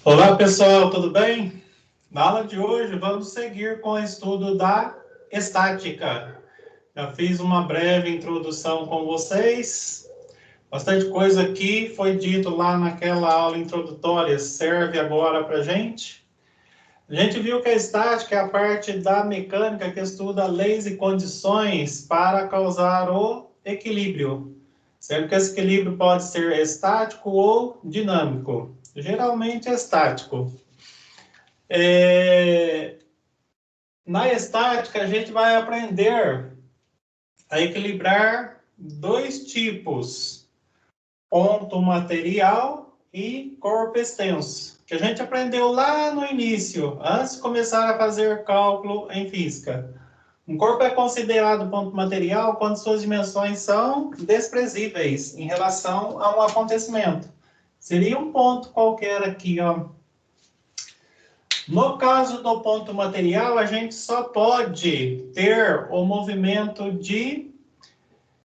Olá pessoal, tudo bem? Na aula de hoje vamos seguir com o estudo da estática. Já fiz uma breve introdução com vocês. Bastante coisa aqui foi dito lá naquela aula introdutória, serve agora para a gente. A gente viu que a estática é a parte da mecânica que estuda leis e condições para causar o equilíbrio. Sendo que esse equilíbrio pode ser estático ou dinâmico. Geralmente é estático. Na estática, a gente vai aprender a equilibrar dois tipos, ponto material e corpo extenso, que a gente aprendeu lá no início, antes de começar a fazer cálculo em física. Um corpo é considerado ponto material quando suas dimensões são desprezíveis em relação a um acontecimento. Seria um ponto qualquer aqui, ó. No caso do ponto material, a gente só pode ter o movimento de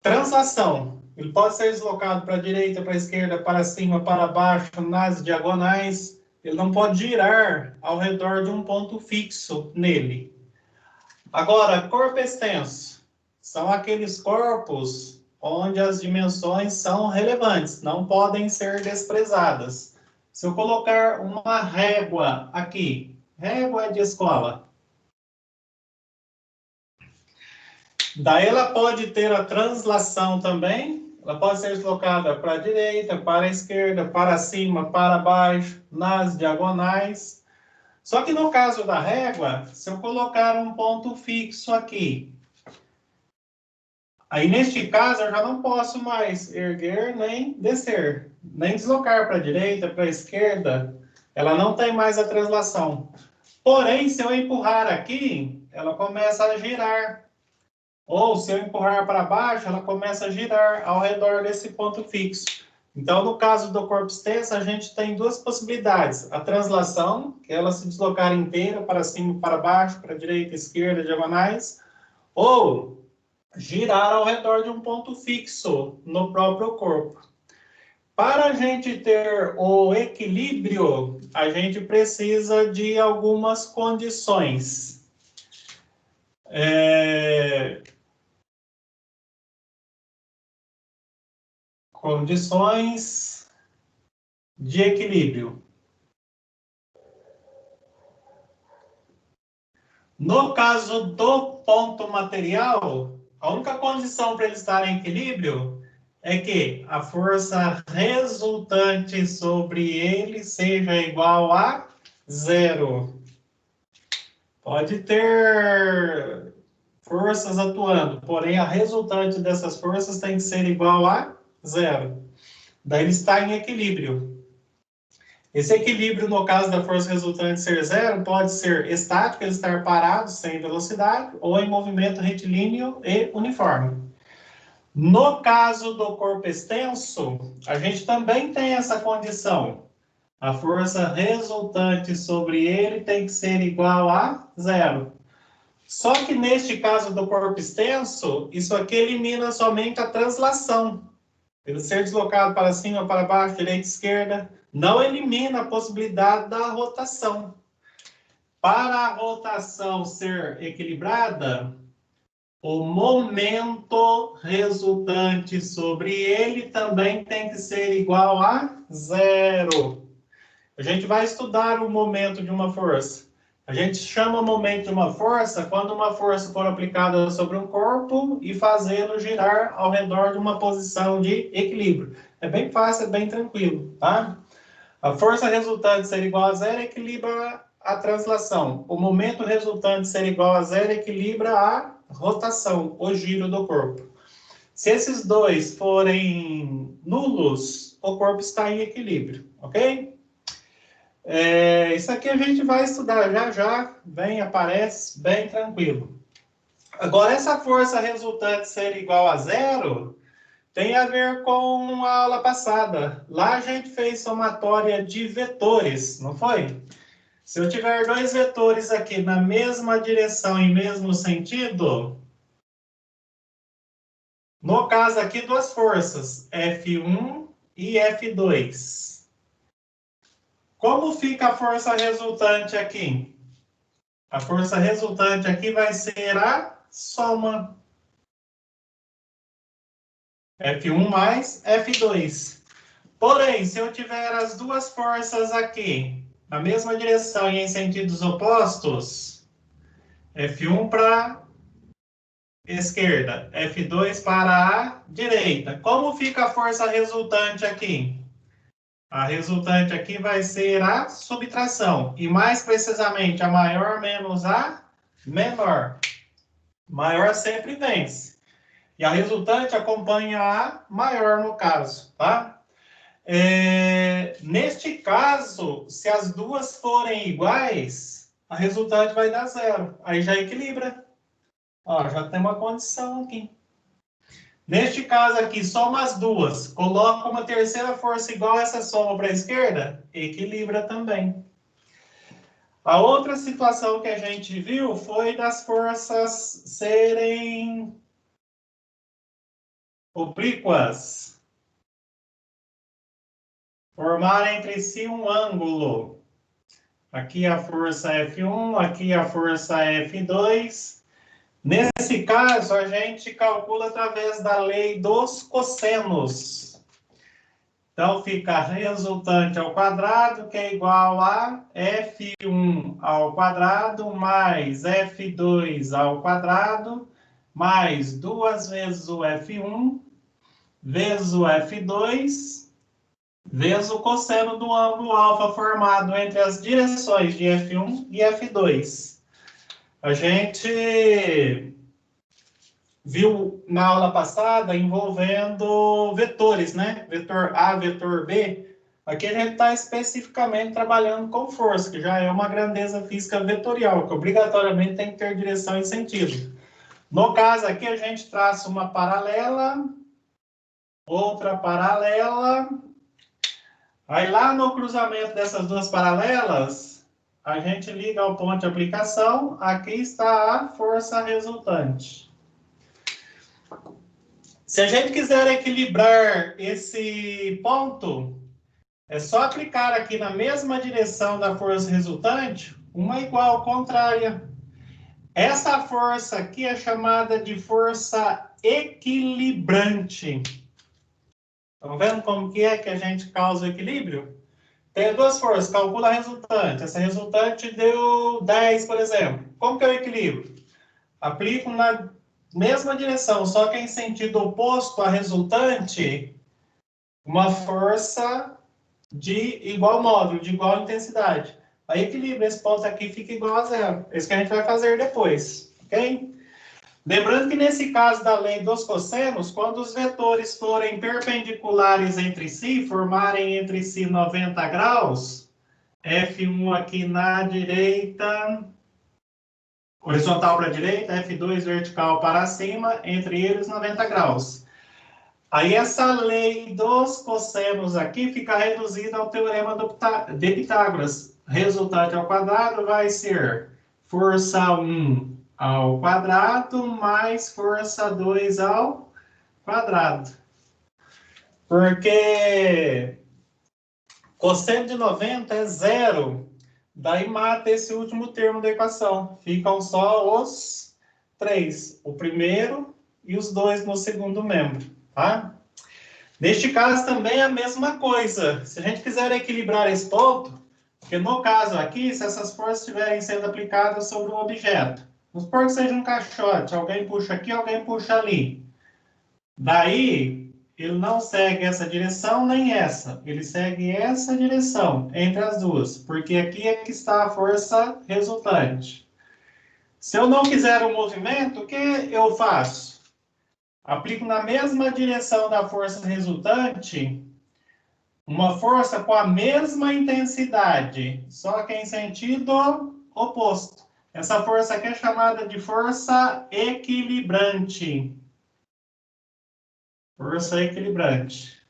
translação. Ele pode ser deslocado para a direita, para a esquerda, para cima, para baixo, nas diagonais. Ele não pode girar ao redor de um ponto fixo nele. Agora, corpo extenso. São aqueles corpos onde as dimensões são relevantes, não podem ser desprezadas. Se eu colocar uma régua aqui, régua de escola. Daí ela pode ter a translação também, ela pode ser deslocada para a direita, para a esquerda, para cima, para baixo, nas diagonais. Só que no caso da régua, se eu colocar um ponto fixo aqui, aí neste caso eu já não posso mais erguer nem descer, nem deslocar para a direita, para a esquerda, ela não tem mais a translação. Porém, se eu empurrar aqui, ela começa a girar. Ou se eu empurrar para baixo, ela começa a girar ao redor desse ponto fixo. Então, no caso do corpo extenso, a gente tem duas possibilidades. A translação, que é ela se deslocar inteira para cima, para baixo, para direita, esquerda, diagonais. Ou girar ao redor de um ponto fixo no próprio corpo. Para a gente ter o equilíbrio, a gente precisa de algumas condições. Condições de equilíbrio. No caso do ponto material, a única condição para ele estar em equilíbrio é que a força resultante sobre ele seja igual a zero. Pode ter forças atuando, porém a resultante dessas forças tem que ser igual a zero. Daí ele está em equilíbrio. Esse equilíbrio, no caso da força resultante ser zero, pode ser estático, ele estar parado, sem velocidade, ou em movimento retilíneo e uniforme. No caso do corpo extenso, a gente também tem essa condição. A força resultante sobre ele tem que ser igual a zero. Só que neste caso do corpo extenso, isso aqui elimina somente a translação. Ele ser deslocado para cima, para baixo, direita, esquerda, não elimina a possibilidade da rotação. Para a rotação ser equilibrada, o momento resultante sobre ele também tem que ser igual a zero. A gente vai estudar o momento de uma força. A gente chama o momento de uma força quando uma força for aplicada sobre um corpo e fazê-lo girar ao redor de uma posição de equilíbrio. É bem fácil, é bem tranquilo, tá? A força resultante ser igual a zero equilibra a translação. O momento resultante ser igual a zero equilibra a rotação, o giro do corpo. Se esses dois forem nulos, o corpo está em equilíbrio, ok? Isso aqui a gente vai estudar já já, bem, aparece, bem tranquilo. Agora, essa força resultante ser igual a zero tem a ver com a aula passada. Lá a gente fez somatória de vetores, não foi? Se eu tiver dois vetores aqui na mesma direção e mesmo sentido, no caso aqui duas forças, F1 e F2. Como fica a força resultante aqui? A força resultante aqui vai ser a soma. F1 mais F2. Porém, se eu tiver as duas forças aqui, na mesma direção e em sentidos opostos, F1 para esquerda, F2 para a direita. Como fica a força resultante aqui? A resultante aqui vai ser a subtração. E mais precisamente, a maior menos a menor. Maior sempre vence. E a resultante acompanha a maior no caso, tá? Neste caso, se as duas forem iguais, a resultante vai dar zero. Aí já equilibra. Ó, já tem uma condição aqui. Neste caso aqui, soma as duas. Coloca uma terceira força igual a essa soma para a esquerda, equilibra também. A outra situação que a gente viu foi das forças serem oblíquas. Formar entre si um ângulo. Aqui a força F1, aqui a força F2. Nesse caso, a gente calcula através da lei dos cossenos. Então, fica resultante ao quadrado, que é igual a F1 ao quadrado, mais F2 ao quadrado, mais 2 vezes o F1, vezes o F2, vezes o cosseno do ângulo alfa formado entre as direções de F1 e F2. A gente viu na aula passada envolvendo vetores, né? Vetor A, vetor B. Aqui a gente está especificamente trabalhando com força, que já é uma grandeza física vetorial, que obrigatoriamente tem que ter direção e sentido. No caso aqui, a gente traça uma paralela, outra paralela. Aí lá no cruzamento dessas duas paralelas, a gente liga ao ponto de aplicação. Aqui está a força resultante. Se a gente quiser equilibrar esse ponto, é só aplicar aqui na mesma direção da força resultante, uma igual contrária. Essa força aqui é chamada de força equilibrante. Estão vendo como que é que a gente causa o equilíbrio? Tem duas forças, calcula a resultante. Essa resultante deu 10, por exemplo. Como que é o equilíbrio? Aplico na mesma direção, só que em sentido oposto à resultante, uma força de igual módulo, de igual intensidade. Aí equilibra, esse ponto aqui fica igual a zero. É isso que a gente vai fazer depois, ok? Lembrando que nesse caso da lei dos cossenos, quando os vetores forem perpendiculares entre si, formarem entre si 90 graus, F1 aqui na direita, horizontal para a direita, F2 vertical para cima, entre eles 90 graus. Aí essa lei dos cossenos aqui fica reduzida ao teorema de Pitágoras. Resultante ao quadrado vai ser força 1 ao quadrado mais força 2 ao quadrado. Porque cosseno de 90 é zero. Daí mata esse último termo da equação. Ficam só os 3. O primeiro e os 2 no segundo membro. Tá? Neste caso também é a mesma coisa. Se a gente quiser equilibrar esse ponto, porque no caso aqui, se essas forças estiverem sendo aplicadas sobre um objeto, vamos supor que seja um caixote, alguém puxa aqui, alguém puxa ali. Daí, ele não segue essa direção nem essa, ele segue essa direção entre as duas, porque aqui é que está a força resultante. Se eu não quiser o movimento, o que eu faço? Aplico na mesma direção da força resultante uma força com a mesma intensidade, só que em sentido oposto. Essa força aqui é chamada de força equilibrante. Força equilibrante.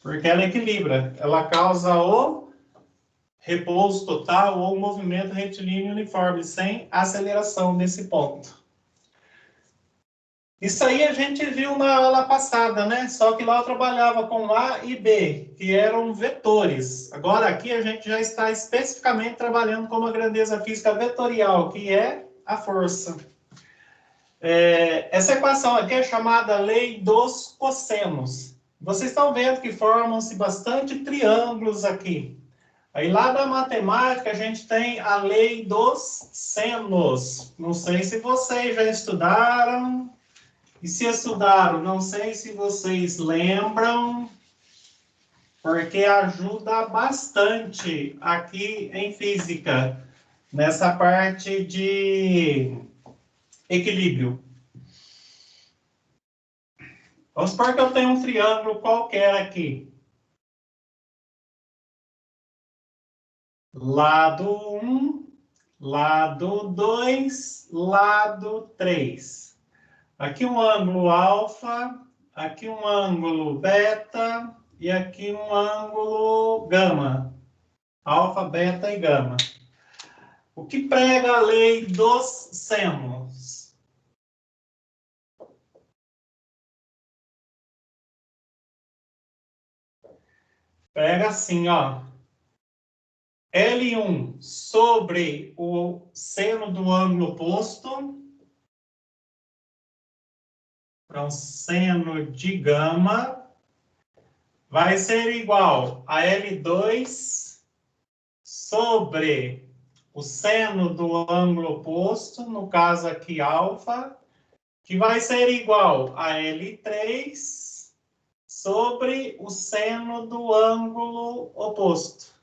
Porque ela equilibra, ela causa o repouso total ou movimento retilíneo uniforme, sem aceleração nesse ponto. Isso aí a gente viu na aula passada, né? Só que lá eu trabalhava com A e B, que eram vetores. Agora aqui a gente já está especificamente trabalhando com uma grandeza física vetorial, que é a força. Essa equação aqui é chamada lei dos cossenos. Vocês estão vendo que formam-se bastante triângulos aqui. Aí lá da matemática a gente tem a lei dos senos. Não sei se vocês já estudaram. E se estudaram, não sei se vocês lembram, porque ajuda bastante aqui em física, nessa parte de equilíbrio. Vamos supor que eu tenho um triângulo qualquer aqui. Lado 1, lado 2, lado 3. Aqui um ângulo alfa, aqui um ângulo beta e aqui um ângulo gama. Alfa, beta e gama. O que prega a lei dos senos? Prega assim, ó. L1 sobre o seno do ângulo oposto, então seno de gama, vai ser igual a L2 sobre o seno do ângulo oposto, no caso aqui alfa, que vai ser igual a L3 sobre o seno do ângulo oposto.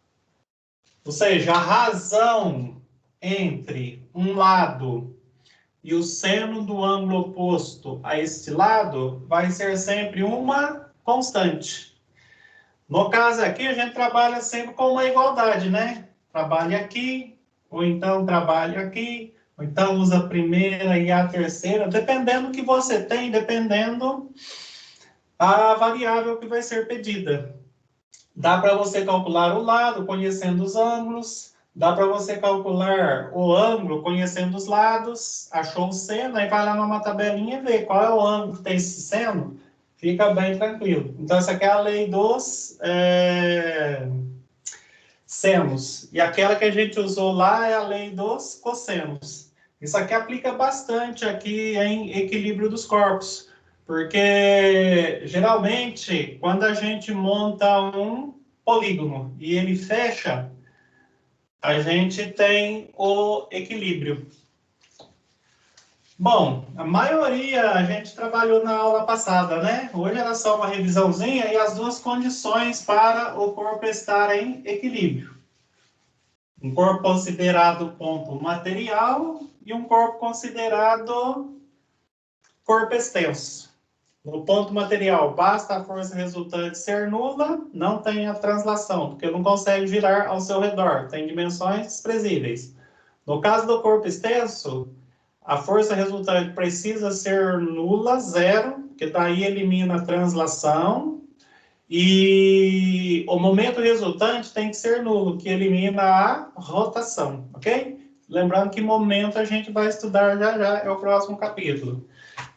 Ou seja, a razão entre um lado e o seno do ângulo oposto a este lado vai ser sempre uma constante. No caso aqui, a gente trabalha sempre com uma igualdade, né? Trabalha aqui, ou então trabalha aqui, ou então usa a primeira e a terceira, dependendo do que você tem, dependendo a variável que vai ser pedida. Dá para você calcular o lado conhecendo os ângulos, dá para você calcular o ângulo conhecendo os lados, achou o seno, aí vai lá numa tabelinha e vê qual é o ângulo que tem esse seno, fica bem tranquilo. Então, essa aqui é a lei dos senos, e aquela que a gente usou lá é a lei dos cossenos. Isso aqui aplica bastante aqui em equilíbrio dos corpos, porque geralmente quando a gente monta um polígono e ele fecha, a gente tem o equilíbrio. Bom, a maioria a gente trabalhou na aula passada, né? Hoje era só uma revisãozinha e as duas condições para o corpo estar em equilíbrio. Um corpo considerado ponto material e um corpo considerado corpo extenso. No ponto material, basta a força resultante ser nula, não tem a translação, porque não consegue girar ao seu redor, tem dimensões desprezíveis. No caso do corpo extenso, a força resultante precisa ser nula, zero, porque daí elimina a translação, e o momento resultante tem que ser nulo, que elimina a rotação, ok? Lembrando que momento a gente vai estudar já já, é o próximo capítulo.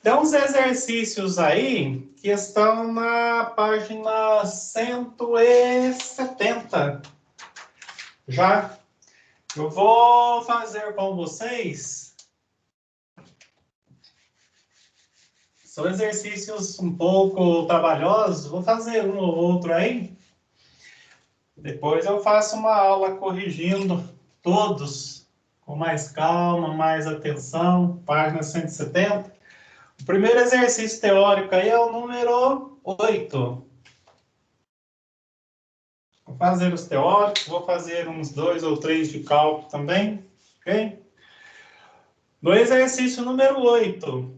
Tem uns exercícios aí que estão na página 170. Já eu vou fazer com vocês. São exercícios um pouco trabalhosos. Vou fazer um ou outro aí. Depois eu faço uma aula corrigindo todos com mais calma, mais atenção. Página 170. O primeiro exercício teórico aí é o número 8. Vou fazer os teóricos, vou fazer uns 2 ou 3 de cálculo também, ok? No exercício número 8,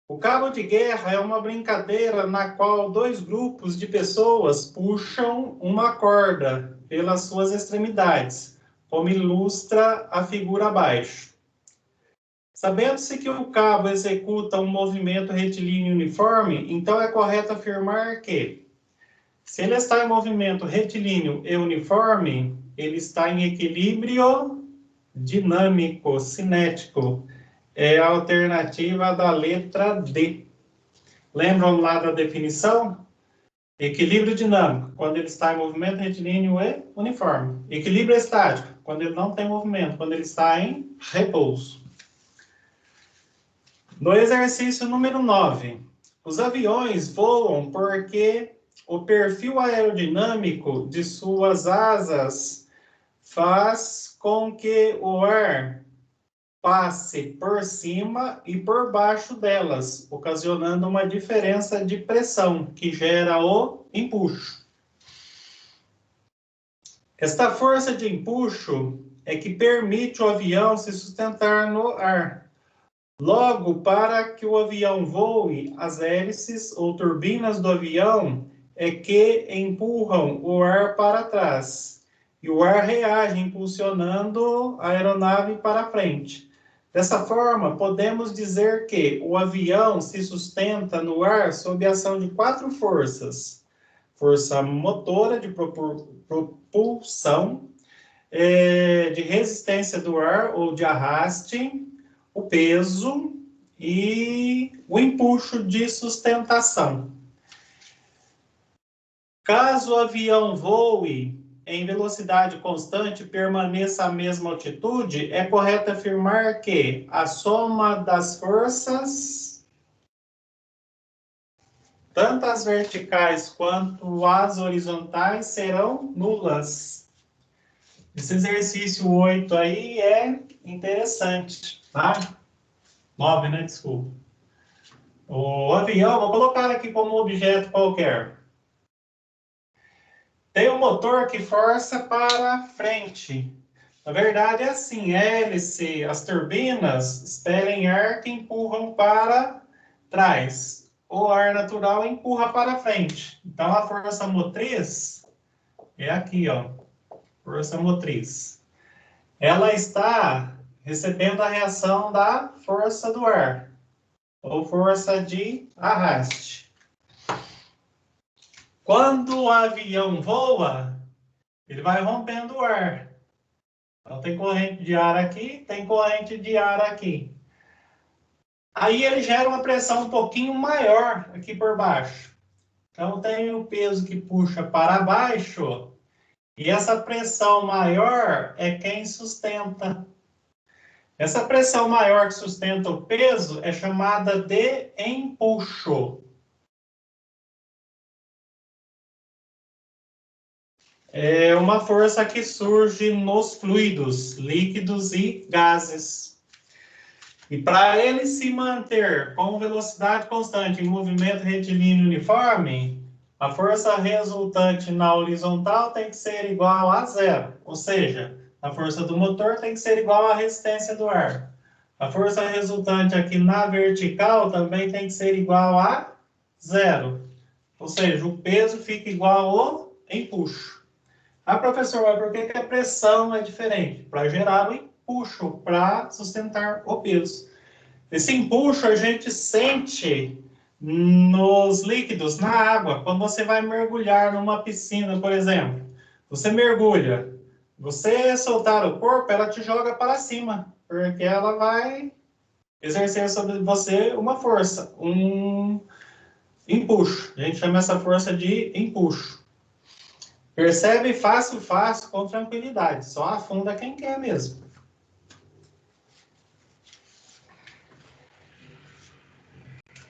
o cabo de guerra é uma brincadeira na qual dois grupos de pessoas puxam uma corda pelas suas extremidades, como ilustra a figura abaixo. Sabendo-se que o cabo executa um movimento retilíneo uniforme, então é correto afirmar que, se ele está em movimento retilíneo e uniforme, ele está em equilíbrio dinâmico, cinético. é a alternativa da letra D. Lembram lá da definição? Equilíbrio dinâmico, quando ele está em movimento retilíneo e uniforme. Equilíbrio estático, quando ele não tem movimento, quando ele está em repouso. No exercício número 9, os aviões voam porque o perfil aerodinâmico de suas asas faz com que o ar passe por cima e por baixo delas, ocasionando uma diferença de pressão que gera o empuxo. Esta força de empuxo é que permite o avião se sustentar no ar. Logo, para que o avião voe, as hélices ou turbinas do avião é que empurram o ar para trás. E o ar reage impulsionando a aeronave para frente. Dessa forma, podemos dizer que o avião se sustenta no ar sob a ação de 4 forças. Força motora de propulsão, de resistência do ar ou de arraste, o peso e o empuxo de sustentação. Caso o avião voe em velocidade constante e permaneça a mesma altitude, é correto afirmar que a soma das forças, tanto as verticais quanto as horizontais, serão nulas. Esse exercício 8 aí é interessante, tá? 9, né? Desculpa. O avião, vou colocar aqui como objeto qualquer. Tem um motor que força para frente. Na verdade, é assim, hélice, as turbinas expelem ar que empurram para trás. O ar natural empurra para frente. Então, a força motriz é aqui, ó. Força motriz. Ela está recebendo a reação da força do ar, ou força de arraste. Quando o avião voa, ele vai rompendo o ar. Então, tem corrente de ar aqui, tem corrente de ar aqui. Aí ele gera uma pressão um pouquinho maior aqui por baixo. Então, tem o peso que puxa para baixo, e essa pressão maior é quem sustenta. Essa pressão maior que sustenta o peso é chamada de empuxo. É uma força que surge nos fluidos, líquidos e gases. E para ele se manter com velocidade constante em movimento retilíneo uniforme, a força resultante na horizontal tem que ser igual a zero. Ou seja, a força do motor tem que ser igual à resistência do ar. A força resultante aqui na vertical também tem que ser igual a zero. Ou seja, o peso fica igual ao empuxo. Ah, professor, mas por que a pressão é diferente? Para gerar o empuxo, para sustentar o peso. Esse empuxo a gente sente nos líquidos, na água. Quando você vai mergulhar numa piscina, por exemplo, você mergulha, você soltar o corpo, ela te joga para cima, porque ela vai exercer sobre você uma força, um empuxo. A gente chama essa força de empuxo. Percebe fácil, fácil, com tranquilidade. Só afunda quem quer mesmo.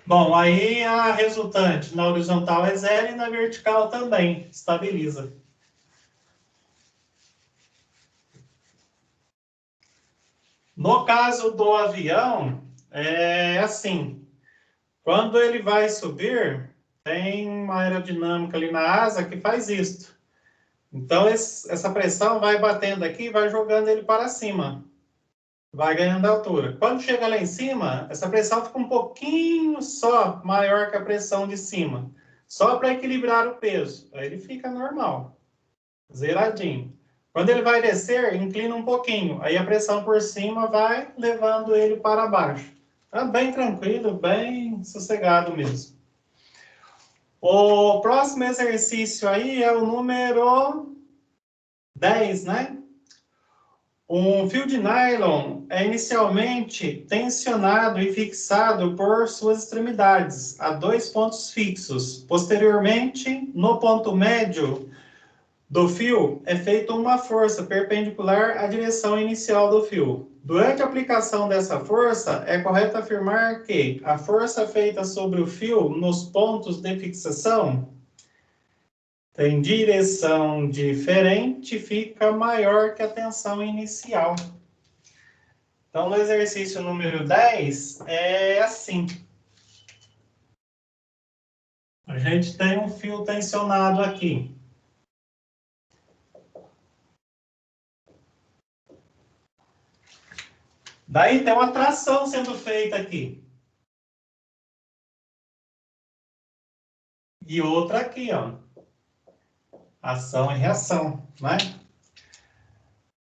Bom, aí a resultante na horizontal é zero e na vertical também estabiliza. No caso do avião, é assim. Quando ele vai subir, tem uma aerodinâmica ali na asa que faz isso. Então, essa pressão vai batendo aqui e vai jogando ele para cima. Vai ganhando altura. Quando chega lá em cima, essa pressão fica um pouquinho só maior que a pressão de cima. Só para equilibrar o peso. Aí ele fica normal. Zeradinho. Quando ele vai descer, inclina um pouquinho. Aí a pressão por cima vai levando ele para baixo. Tá bem tranquilo, bem sossegado mesmo. O próximo exercício aí é o número 10, né? Um fio de nylon é inicialmente tensionado e fixado por suas extremidades a 2 pontos fixos. Posteriormente, no ponto médio do fio, é feita uma força perpendicular à direção inicial do fio. Durante a aplicação dessa força, é correto afirmar que a força feita sobre o fio nos pontos de fixação tem direção diferente, fica maior que a tensão inicial. Então, no exercício número 10, é assim. A gente tem um fio tensionado aqui. Daí tem uma tração sendo feita aqui. E outra aqui, ó. Ação e reação, né?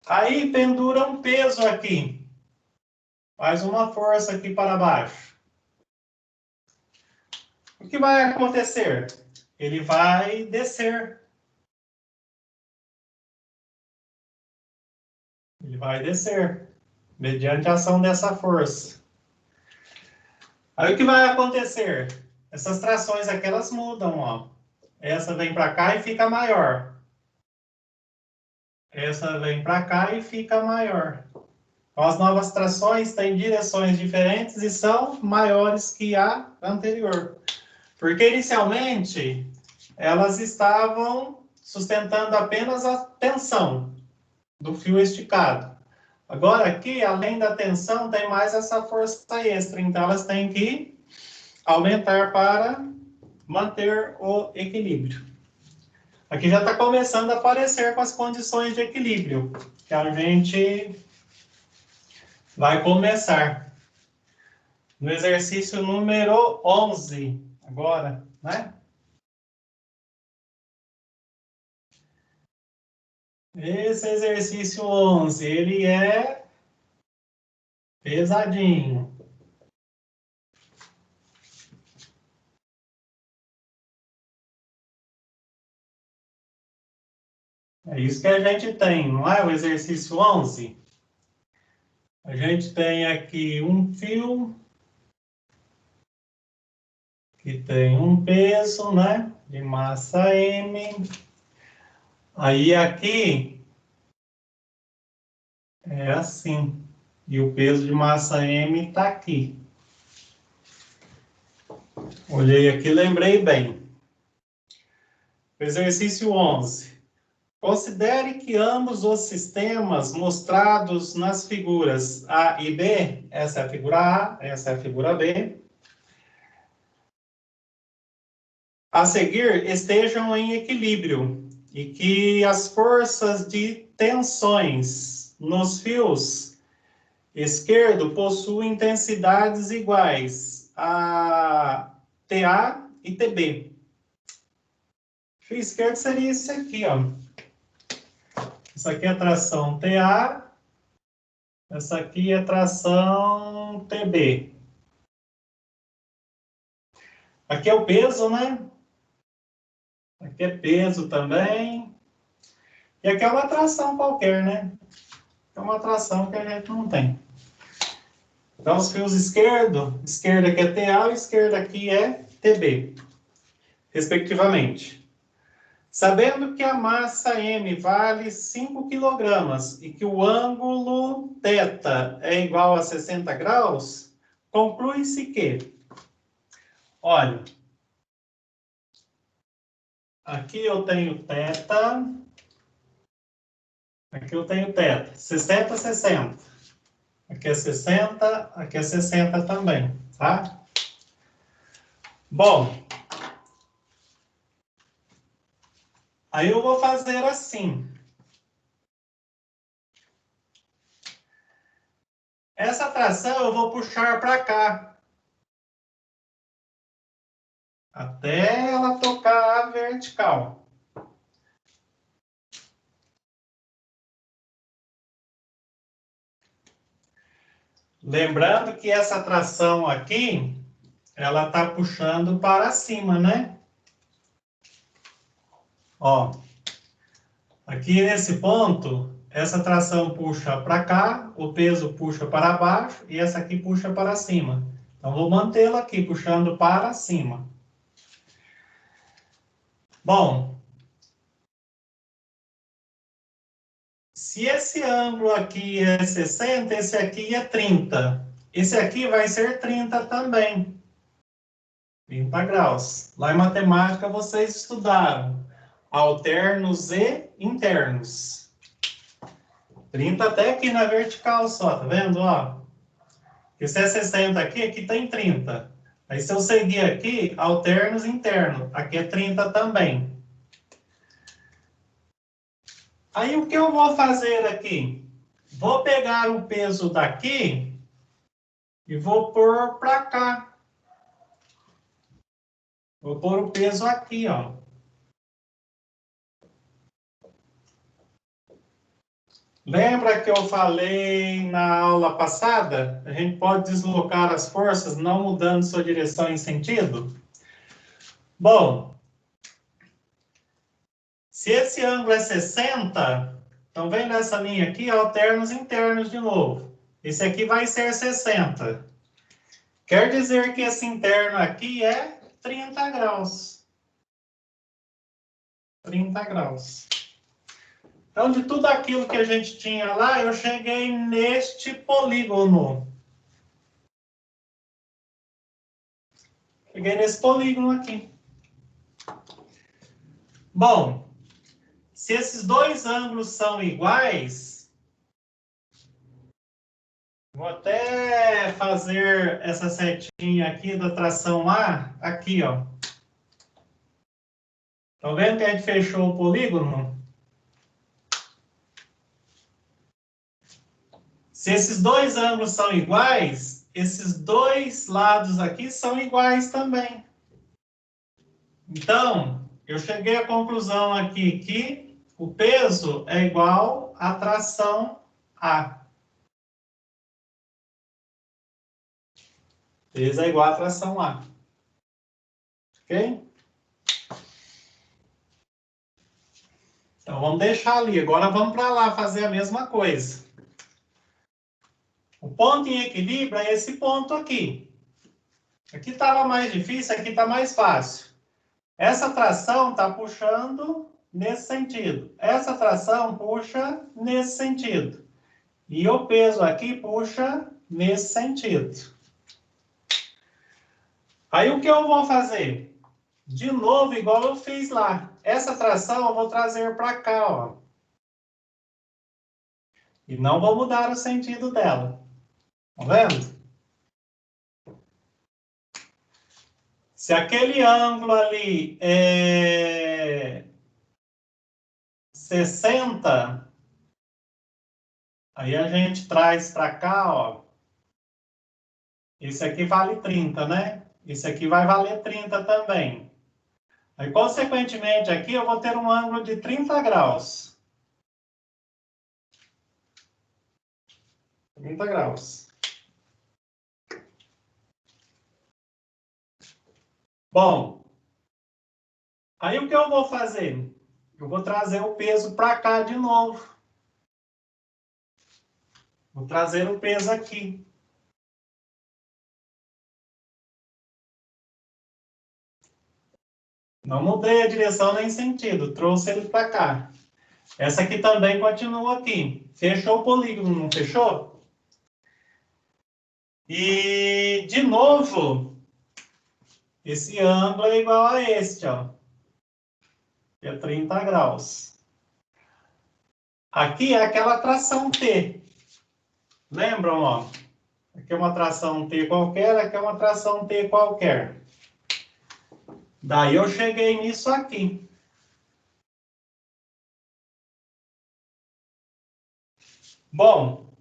Aí pendura um peso aqui. Faz uma força aqui para baixo. O que vai acontecer? Ele vai descer. Ele vai descer, mediante a ação dessa força. Aí o que vai acontecer? Essas trações aqui, elas mudam, ó. Essa vem para cá e fica maior. Essa vem para cá e fica maior. Então, as novas trações têm direções diferentes e são maiores que a anterior. Porque, inicialmente, elas estavam sustentando apenas a tensão do fio esticado. Agora, aqui, além da tensão, tem mais essa força extra. Então, elas têm que aumentar para manter o equilíbrio. Aqui já está começando a aparecer com as condições de equilíbrio, que a gente vai começar. No exercício número 11, agora, né? Esse exercício 11, ele é pesadinho. É isso que a gente tem, não é? O exercício 11. A gente tem aqui um fio que tem um peso, né? De massa M. Aí aqui é assim. E o peso de massa M está aqui. Olhei aqui, lembrei bem. Exercício 11. Considere que ambos os sistemas mostrados nas figuras A e B, essa é a figura A, essa é a figura B, a seguir estejam em equilíbrio e que as forças de tensões nos fios esquerdo possuem intensidades iguais a TA e TB. O fio esquerdo seria esse aqui, ó. Isso aqui é tração TA, essa aqui é tração TB. Aqui é o peso, né? Aqui é peso também. E aqui é uma tração qualquer, né? É uma tração que a gente não tem. Então, os fios esquerda aqui é TA e esquerda aqui é TB, respectivamente. Sabendo que a massa M vale 5 kg e que o ângulo θ é igual a 60 graus, conclui-se que, olha, aqui eu tenho θ, aqui eu tenho θ, 60, 60. Aqui é 60, aqui é 60 também, tá? Bom, aí eu vou fazer assim. Essa tração eu vou puxar para cá. Até ela tocar a vertical. Lembrando que essa tração aqui, ela está puxando para cima, né? Ó, aqui nesse ponto, essa tração puxa para cá, o peso puxa para baixo e essa aqui puxa para cima. Então, vou mantê-la aqui, puxando para cima. Bom, se esse ângulo aqui é 60, esse aqui é 30. Esse aqui vai ser 30 também. 30 graus. Lá em matemática vocês estudaram alternos e internos. 30 até aqui na vertical só, tá vendo? Ó, porque se é 60 aqui, aqui tem 30. Aí se eu seguir aqui, alternos e internos. Aqui é 30 também. Aí o que eu vou fazer aqui? Vou pegar o peso daqui e vou pôr para cá. Vou pôr o peso aqui, ó. Lembra que eu falei na aula passada? A gente pode deslocar as forças não mudando sua direção em sentido? Bom, se esse ângulo é 60, então vem nessa linha aqui, alternos internos de novo. Esse aqui vai ser 60. Quer dizer que esse interno aqui é 30 graus. 30 graus. Então, de tudo aquilo que a gente tinha lá, eu cheguei neste polígono. Cheguei nesse polígono aqui. Bom, se esses dois ângulos são iguais, vou até fazer essa setinha aqui da tração A, aqui, ó. Estão vendo que a gente fechou o polígono? Se esses dois ângulos são iguais, esses dois lados aqui são iguais também. Então, eu cheguei à conclusão aqui que o peso é igual à tração A. Peso é igual à tração A. Ok? Então, vamos deixar ali. Agora, vamos para lá fazer a mesma coisa. O ponto em equilíbrio é esse ponto aqui. Aqui estava mais difícil, aqui está mais fácil. Essa tração está puxando nesse sentido. Essa tração puxa nesse sentido. E o peso aqui puxa nesse sentido. Aí o que eu vou fazer? De novo, igual eu fiz lá. Essa tração eu vou trazer para cá, ó. E não vou mudar o sentido dela. Tá vendo? Se aquele ângulo ali é 60, aí a gente traz para cá, ó. Esse aqui vale 30, né? Esse aqui vai valer 30 também. Aí, consequentemente, aqui eu vou ter um ângulo de 30 graus. 30 graus. Bom, aí o que eu vou fazer? Eu vou trazer o peso para cá de novo. Vou trazer o peso aqui. Não mudei a direção nem sentido, trouxe ele para cá. Essa aqui também continua aqui. Fechou o polígono, não fechou? E, de novo, esse ângulo é igual a este, ó. Que é 30 graus. Aqui é aquela tração T. Lembram, ó? Aqui é uma tração T qualquer, aqui é uma tração T qualquer. Daí eu cheguei nisso aqui. Bom,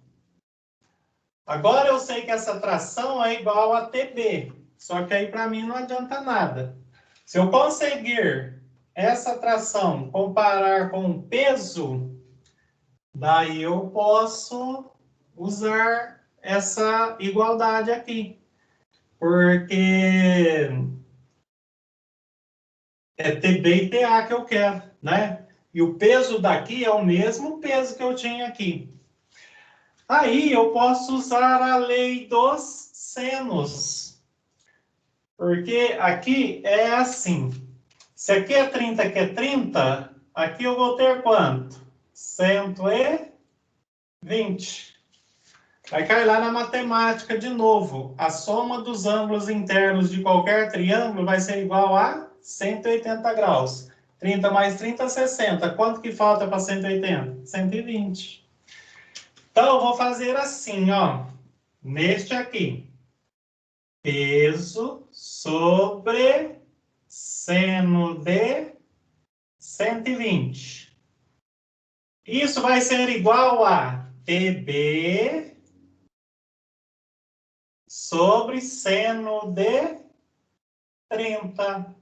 agora eu sei que essa tração é igual a TB. Só que aí para mim não adianta nada. Se eu conseguir essa tração comparar com o peso, daí eu posso usar essa igualdade aqui. Porque é TB e TA que eu quero, né? E o peso daqui é o mesmo peso que eu tinha aqui. Aí eu posso usar a lei dos senos. Porque aqui é assim. Se aqui é 30, aqui é 30, aqui eu vou ter quanto? 120. Vai cair lá na matemática de novo. A soma dos ângulos internos de qualquer triângulo vai ser igual a 180 graus. 30 mais 30, 60. Quanto que falta para 180? 120. Então, eu vou fazer assim, ó. Neste aqui. Peso sobre seno de 120. Isso vai ser igual a TB sobre seno de 30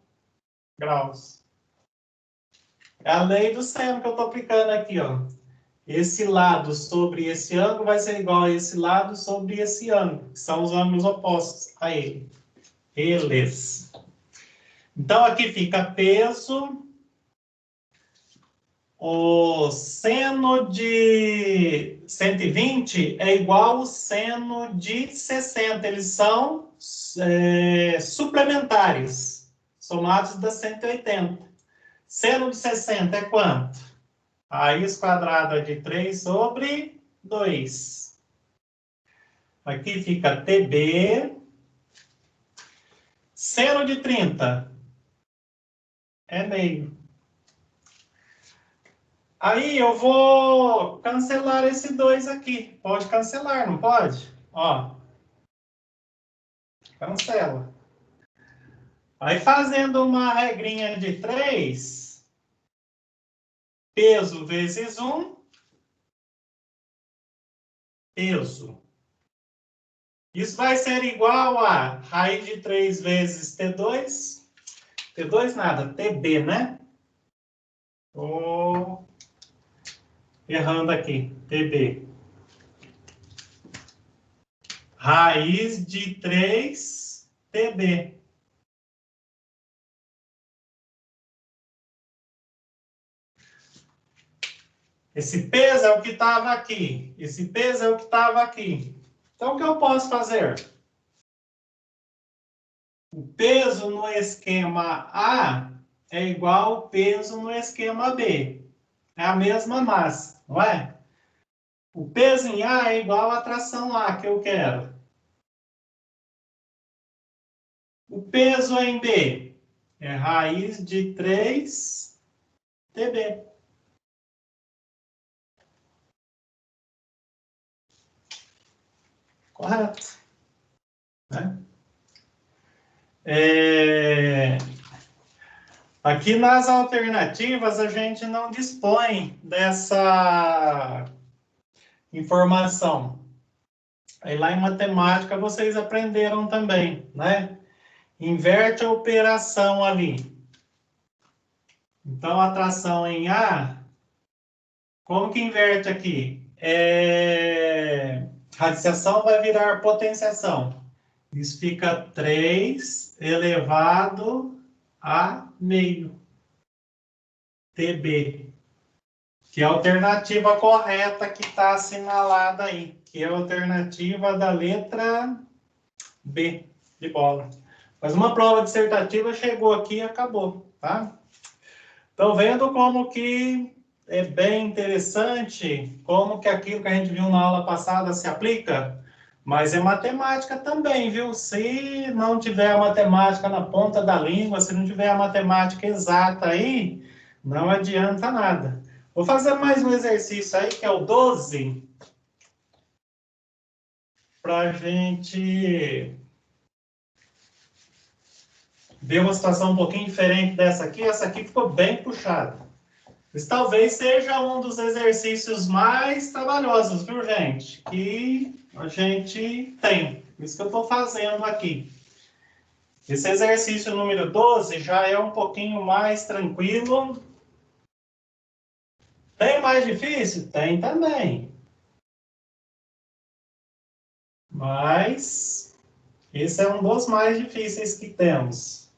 graus. É a lei do seno que eu estou aplicando aqui, ó. Esse lado sobre esse ângulo vai ser igual a esse lado sobre esse ângulo, que são os ângulos opostos a ele. Eles. Então, aqui fica peso. O seno de 120 é igual ao seno de 60. Eles são suplementares, somados da 180. Seno de 60 é quanto? Raiz quadrada de 3 sobre 2. Aqui fica TB. Seno de 30 é meio. Aí eu vou cancelar esse 2 aqui. Pode cancelar, não pode? Ó. Cancela. Aí fazendo uma regrinha de 3, peso vezes 1, peso. Isso vai ser igual a raiz de 3 vezes T2. T2 nada, TB, né? Tô errando aqui. TB. Raiz de 3 TB. Esse peso é o que estava aqui. Esse peso é o que estava aqui. Então, o que eu posso fazer? O peso no esquema A é igual ao peso no esquema B. É a mesma massa, não é? O peso em A é igual à tração A que eu quero. O peso em B é raiz de 3 TB. Correto. Né? Aqui nas alternativas a gente não dispõe dessa informação. Aí lá em matemática vocês aprenderam também, né? Inverte a operação ali. Então, a tração em A, como que inverte aqui? Radiciação vai virar potenciação. Isso fica 3 elevado a meio. TB. Que é a alternativa correta que está assinalada aí. Que é a alternativa da letra B, de bola. Mas uma prova dissertativa chegou aqui e acabou, tá? Estão vendo como que é bem interessante, como que aquilo que a gente viu na aula passada se aplica? Mas é matemática também, viu? Se não tiver a matemática na ponta da língua, se não tiver a matemática exata aí, não adianta nada. Vou fazer mais um exercício aí, que é o 12, para a gente ver uma situação um pouquinho diferente dessa aqui. Essa aqui ficou bem puxada. Esse talvez seja um dos exercícios mais trabalhosos, viu, gente? Que a gente tem. Isso que eu estou fazendo aqui. Esse exercício número 12 já é um pouquinho mais tranquilo. Tem mais difícil? Tem também. Mas esse é um dos mais difíceis que temos.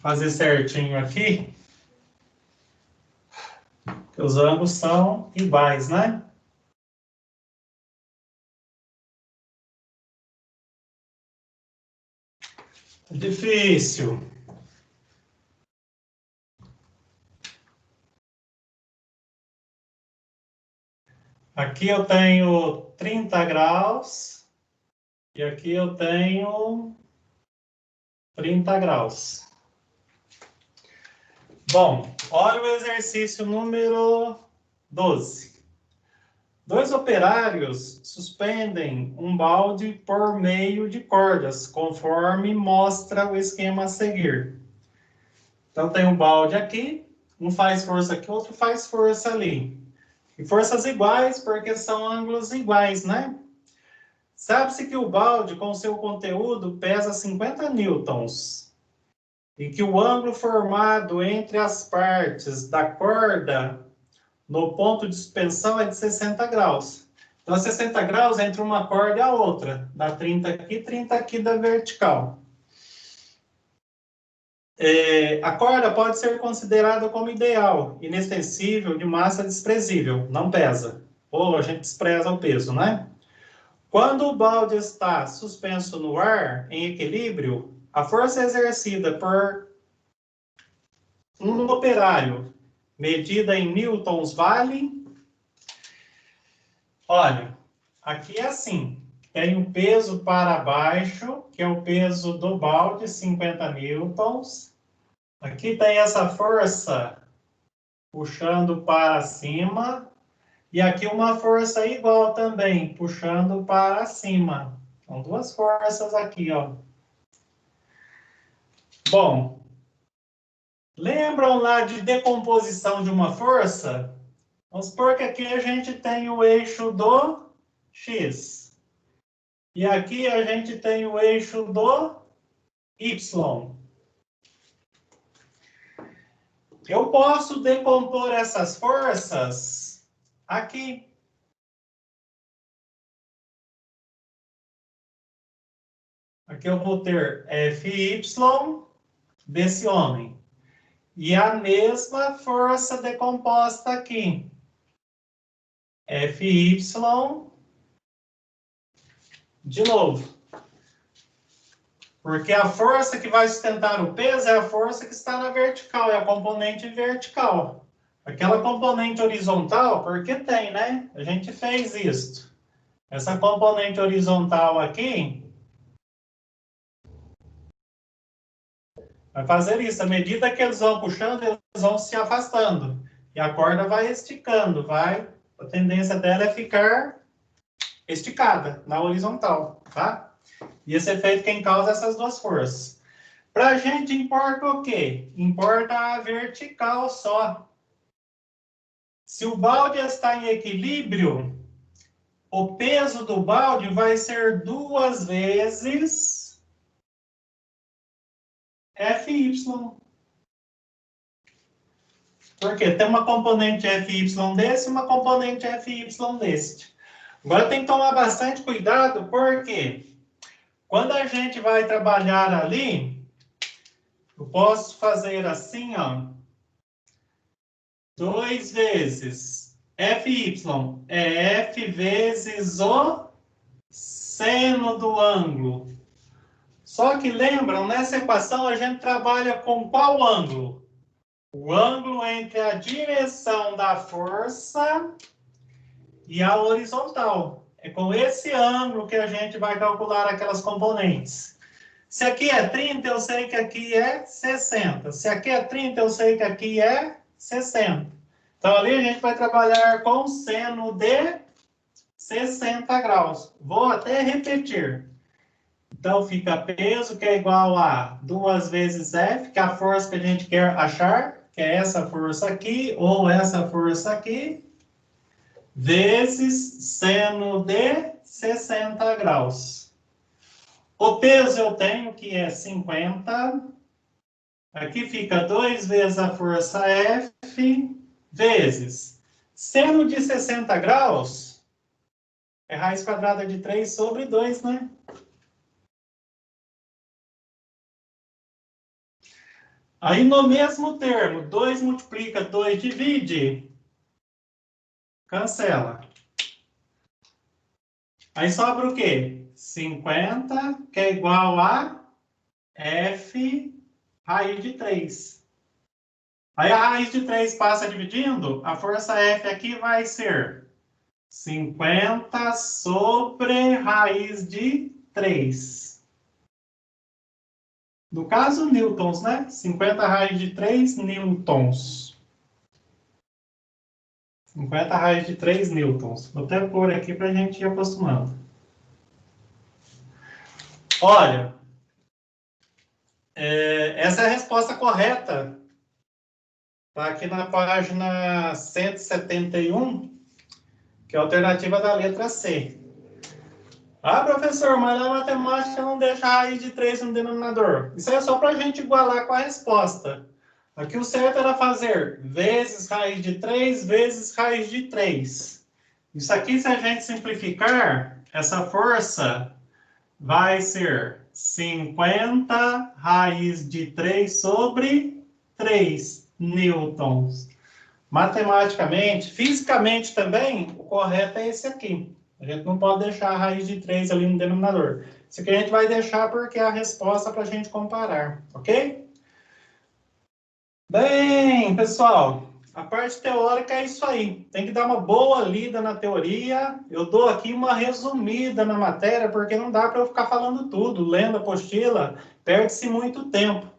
fazer certinho aqui. Que os ângulos são iguais, né? Difícil. Aqui eu tenho 30 graus e aqui eu tenho 30 graus. Bom, olha o exercício número 12. Dois operários suspendem um balde por meio de cordas, conforme mostra o esquema a seguir. Então tem um balde aqui, um faz força aqui, outro faz força ali. E forças iguais, porque são ângulos iguais, né? Sabe-se que o balde, com seu conteúdo, pesa 50 newtons. E que o ângulo formado entre as partes da corda no ponto de suspensão é de 60 graus. Então, 60 graus entre uma corda e a outra. Dá 30 aqui, 30 aqui da vertical. A corda pode ser considerada como ideal, inextensível, de massa desprezível, não pesa. Ou a gente despreza o peso, né? Quando o balde está suspenso no ar, em equilíbrio, a força exercida por um operário, medida em newtons, vale... Olha, aqui é assim, tem o peso para baixo, que é o peso do balde, 50 newtons. Aqui tem essa força puxando para cima, e aqui uma força igual também, puxando para cima. São duas forças aqui, ó. Bom, lembram lá de decomposição de uma força? Vamos supor que aqui a gente tem o eixo do X. E aqui a gente tem o eixo do Y. Eu posso decompor essas forças aqui. Aqui eu vou ter Fy desse homem. E a mesma força decomposta aqui. Fy de novo. Porque a força que vai sustentar o peso é a força que está na vertical, é a componente vertical. Aquela componente horizontal, porque tem, né? A gente fez isso. Essa componente horizontal aqui vai fazer isso. À medida que eles vão puxando, eles vão se afastando. E a corda vai esticando, vai. A tendência dela é ficar esticada na horizontal, tá? E esse efeito quem causa essas duas forças. Para a gente importa o quê? Importa a vertical só. Se o balde está em equilíbrio, o peso do balde vai ser 2 vezes Fy. Porque tem uma componente Fy desse e uma componente Fy desse. Agora tem que tomar bastante cuidado, porque quando a gente vai trabalhar ali, eu posso fazer assim, ó. 2 vezes Fy é F vezes o seno do ângulo. Só que lembram, nessa equação a gente trabalha com qual ângulo? O ângulo entre a direção da força e a horizontal. É com esse ângulo que a gente vai calcular aquelas componentes. Se aqui é 30, eu sei que aqui é 60. Se aqui é 30, eu sei que aqui é 60. Então, ali a gente vai trabalhar com seno de 60 graus. Vou até repetir. Então, fica peso, que é igual a 2 vezes F, que é a força que a gente quer achar, que é essa força aqui, ou essa força aqui, vezes seno de 60 graus. O peso eu tenho, que é 50. Aqui fica 2 vezes a força F, vezes seno de 60 graus, é raiz quadrada de 3 sobre 2, né? Aí, no mesmo termo, 2 multiplica, 2 divide, cancela. Aí sobra o quê? 50, que é igual a f raiz de 3. Aí a raiz de 3 passa dividindo, a força F aqui vai ser 50 sobre raiz de 3. No caso, newtons, né? 50 raiz de 3 newtons. 50 raiz de 3 newtons. Vou até pôr aqui para a gente ir acostumando. Olha, essa é a resposta correta. Está aqui na página 171, que é a alternativa da letra C. Ah, professor, mas a matemática não deixa a raiz de 3 no denominador. Isso é só para a gente igualar com a resposta. Aqui o certo era fazer vezes raiz de 3 vezes raiz de 3. Isso aqui, se a gente simplificar, essa força vai ser 50 raiz de 3 sobre 3 newtons. Matematicamente, fisicamente também, o correto é esse aqui. A gente não pode deixar a raiz de 3 ali no denominador. Isso aqui a gente vai deixar porque é a resposta para a gente comparar, ok? Bem, pessoal, a parte teórica é isso aí. Tem que dar uma boa lida na teoria. Eu dou aqui uma resumida na matéria, porque não dá para eu ficar falando tudo. Lendo a apostila, perde-se muito tempo.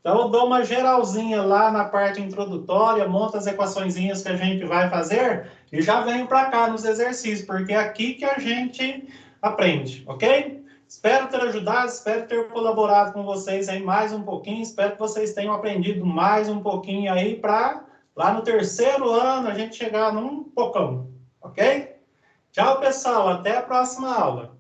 Então, eu dou uma geralzinha lá na parte introdutória, monto as equaçõezinhas que a gente vai fazer e já venho para cá nos exercícios, porque é aqui que a gente aprende, ok? Espero ter ajudado, espero ter colaborado com vocês aí mais um pouquinho, espero que vocês tenham aprendido mais um pouquinho aí para lá no terceiro ano a gente chegar num pocão, ok? Tchau, pessoal, até a próxima aula.